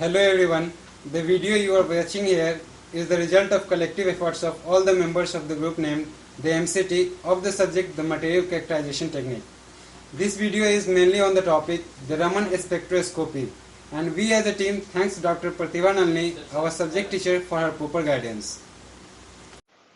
Hello everyone. The video you are watching here is the result of collective efforts of all the members of the group named the MCT of the subject the material characterization technique. This video is mainly on the topic the Raman spectroscopy, and we as a team thanks Dr. Pratibha Nalni, our subject teacher, for her proper guidance.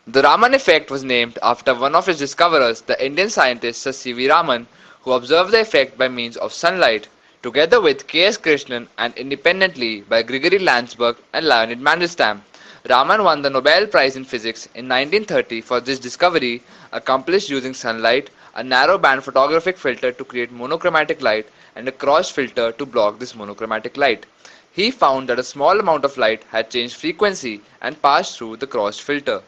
The Raman effect was named after one of its discoverers, the Indian scientist Sir C.V. Raman, who observed the effect by means of sunlight, together with K.S. Krishnan and independently by Grigory Landsberg and Leonid Mandelstam. Raman won the Nobel Prize in Physics in 1930 for this discovery, accomplished using sunlight, a narrow band photographic filter to create monochromatic light, and a cross filter to block this monochromatic light. He found that a small amount of light had changed frequency and passed through the crossed filter.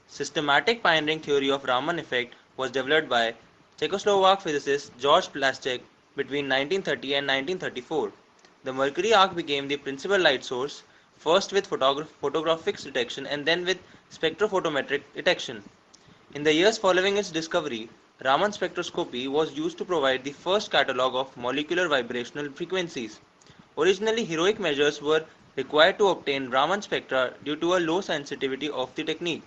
Systematic pioneering theory of Raman effect was developed by Czechoslovak physicist George Plaschek between 1930 and 1934. The Mercury arc became the principal light source, first with photographic detection and then with spectrophotometric detection. In the years following its discovery, Raman spectroscopy was used to provide the first catalogue of molecular vibrational frequencies. Originally, heroic measures were required to obtain Raman spectra due to a low sensitivity of the technique.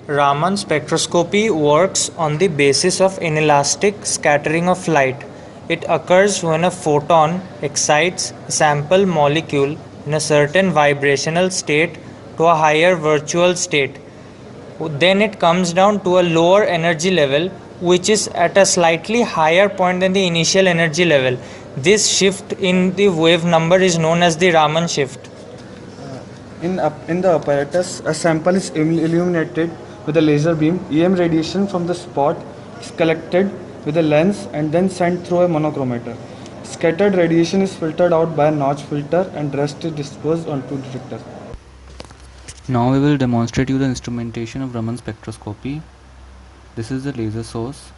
Raman spectroscopy works on the basis of inelastic scattering of light. It occurs when a photon excites a sample molecule in a certain vibrational state to a higher virtual state. Then it comes down to a lower energy level, which is at a slightly higher point than the initial energy level. This shift in the wave number is known as the Raman shift. In the apparatus, a sample is illuminated with a laser beam. EM radiation from the spot is collected with a lens and then sent through a monochromator. Scattered radiation is filtered out by a notch filter and rest is dispersed onto detector. Now we will demonstrate you the instrumentation of Raman spectroscopy. This is the laser source.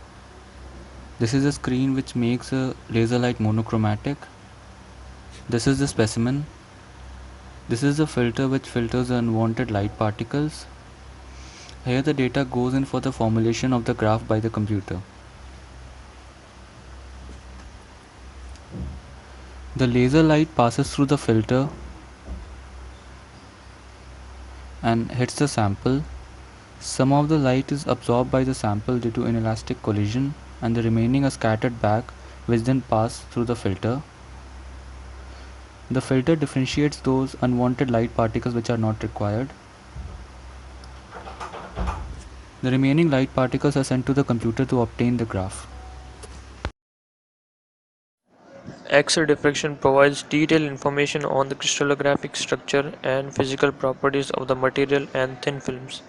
This is a screen which makes a laser light monochromatic. This is the specimen. This is the filter which filters the unwanted light particles. Here the data goes in for the formulation of the graph by the computer. The laser light passes through the filter and hits the sample. Some of the light is absorbed by the sample due to inelastic collision and the remaining are scattered back, which then pass through the filter. The filter differentiates those unwanted light particles which are not required. The remaining light particles are sent to the computer to obtain the graph. X-ray diffraction provides detailed information on the crystallographic structure and physical properties of the material and thin films.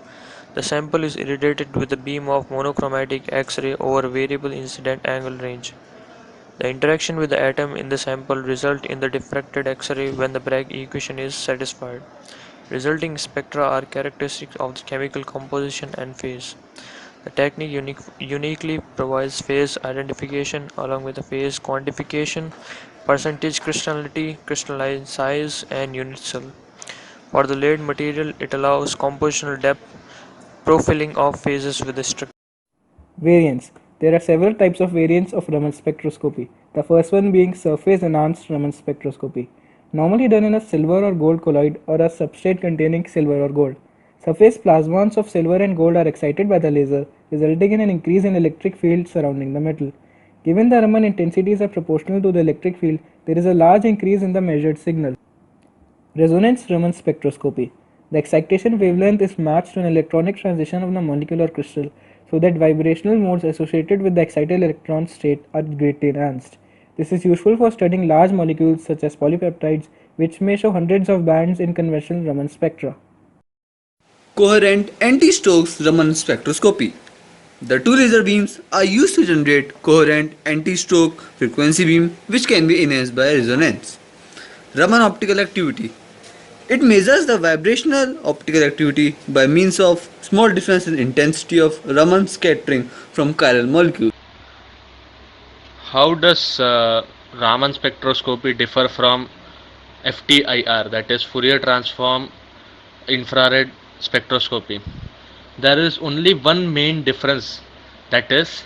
The sample is irradiated with a beam of monochromatic X-ray over variable incident angle range. The interaction with the atom in the sample results in the diffracted X-ray when the Bragg equation is satisfied. Resulting spectra are characteristic of the chemical composition and phase. The technique uniquely provides phase identification along with the phase quantification, percentage crystallinity, crystalline size, and unit cell. For the laid material, it allows compositional depth, profiling of phases with the structure. Variants. There are several types of variants of Raman spectroscopy. The first one being surface enhanced Raman spectroscopy, normally done in a silver or gold colloid or a substrate containing silver or gold. Surface plasmons of silver and gold are excited by the laser, resulting in an increase in electric field surrounding the metal. Given the Raman intensities are proportional to the electric field, there is a large increase in the measured signal. Resonance Raman spectroscopy. The excitation wavelength is matched to an electronic transition of the molecular crystal, so that vibrational modes associated with the excited electron state are greatly enhanced. This is useful for studying large molecules such as polypeptides, which may show hundreds of bands in conventional Raman spectra. Coherent anti-Stokes Raman spectroscopy. The two laser beams are used to generate coherent anti-Stokes frequency beam which can be enhanced by resonance. Raman optical activity. It measures the vibrational optical activity by means of small difference in intensity of Raman scattering from chiral molecules. How does Raman spectroscopy differ from FTIR, that is Fourier transform infrared spectroscopy? There is only one main difference, that is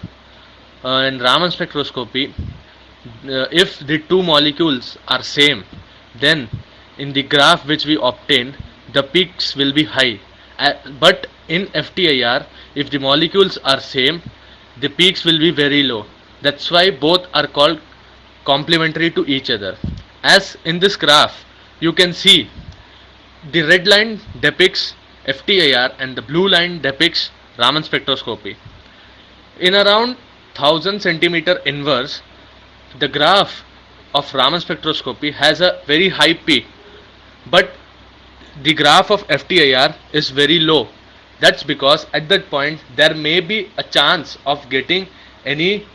in Raman spectroscopy if the two molecules are same, then in the graph which we obtained, the peaks will be high. But in FTIR, if the molecules are same, the peaks will be very low. That's why both are called complementary to each other. As in this graph, you can see the red line depicts FTIR and the blue line depicts Raman spectroscopy. In around 1000 centimeter inverse, the graph of Raman spectroscopy has a very high peak, but the graph of FTIR is very low. That's because at that point there may be a chance of getting any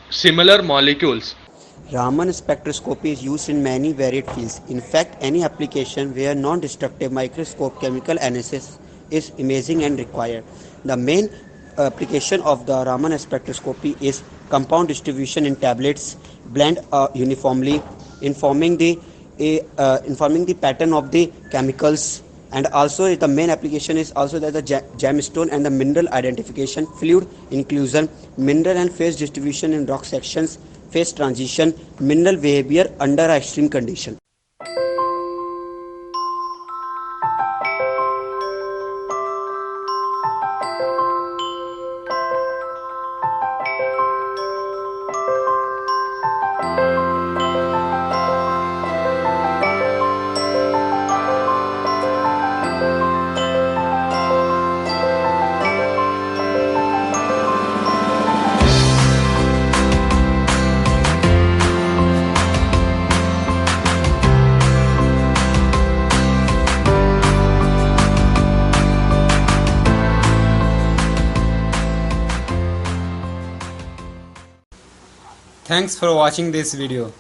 similar molecules. Raman spectroscopy is used in many varied fields. In fact, any application where non-destructive microscope chemical analysis is imaging and required. The main application of the Raman spectroscopy is compound distribution in tablets blend uniformly, informing the pattern of the chemicals, and also the main application is also that the gemstone and the mineral identification, fluid inclusion, mineral and phase distribution in rock sections, phase transition, mineral behavior under a extreme condition. Thanks for watching this video.